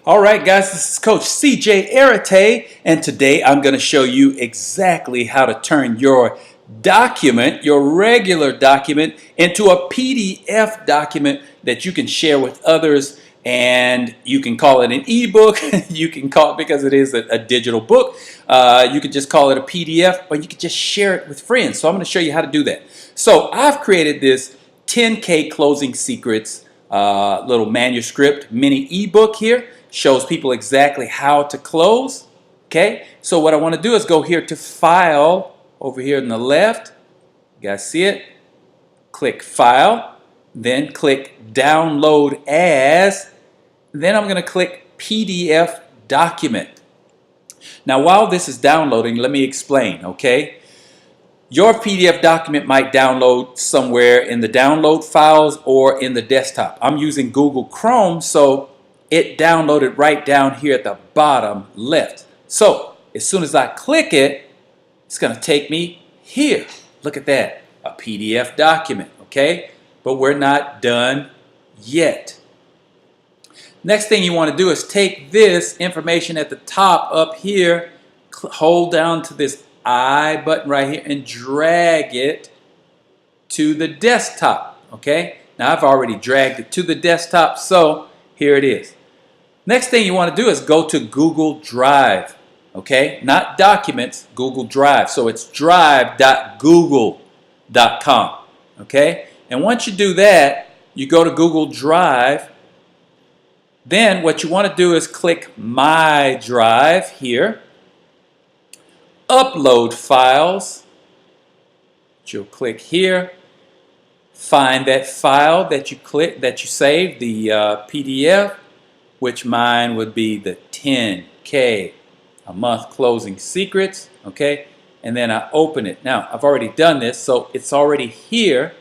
All right, guys, this is Coach CJArete, and today I'm going to show you exactly how to turn your document, your regular document, into a PDF document that you can share with others. And you can call it an ebook. You can call it, because it is a digital book, you could just call it a PDF, or you could just share it with friends. So I'm going to show you how to do that. So I've created this 10K Closing Secrets little manuscript mini ebook here. Shows people exactly how to close. Okay, so what I want to do is go here to File over here on the left. You guys see it? Click File, then click Download As. Then I'm going to click PDF Document. Now, while this is downloading, let me explain. Okay, your PDF document might download somewhere in the download files or in the desktop. I'm using Google Chrome, so it downloaded right down here at the bottom left. So as soon as I click it, it's going to take me here. Look at that, a PDF document, okay? But we're not done yet. Next thing you want to do is take this information at the top up here, hold down to this I button right here and drag it to the desktop, okay? Now I've already dragged it to the desktop, so here it is. Next thing you want to do is go to Google Drive, okay? Not Documents, Google Drive. So it's drive.google.com, okay? And once you do that, you go to Google Drive. Then what you want to do is click My Drive here. Upload files. You'll click here. Find that file that you saved, the PDF. Which mine would be the 10K a month closing secrets, okay? And then I open it. Now, I've already done this, so it's already here,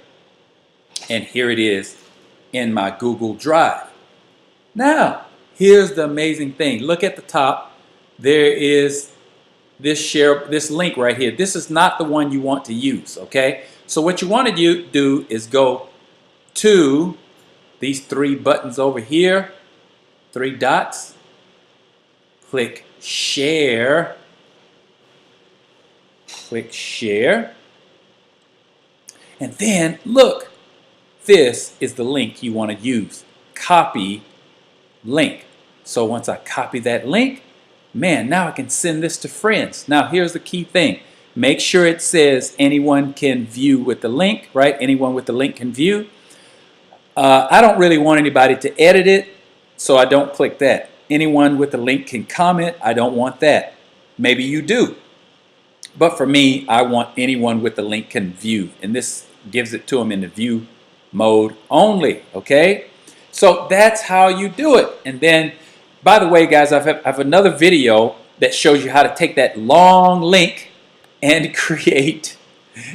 and here it is in my Google Drive. Now, here's the amazing thing. Look at the top. There is this link right here. This is not the one you want to use, okay? So what you want to do is go to these three buttons over here. 3 dots, click share, and then look, this is the link you want to use. Copy link. So once I copy that link, man, now I can send this to friends. Now here's the key thing. Make sure it says anyone can view with the link, right? Anyone with the link can view. I don't really want anybody to edit it, so I don't click that. Anyone with the link can comment. I don't want that. Maybe you do. But for me, I want anyone with the link can view. And this gives it to them in the view mode only. Okay? So that's how you do it. And then, by the way, guys, I have another video that shows you how to take that long link and create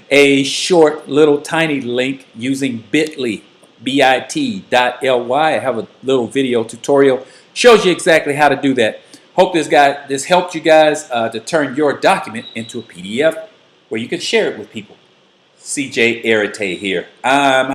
a short little tiny link using bit.ly. bit.ly. I have a little video tutorial, shows you exactly how to do that. Hope this helped you guys to turn your document into a PDF where you can share it with people. CJArete here.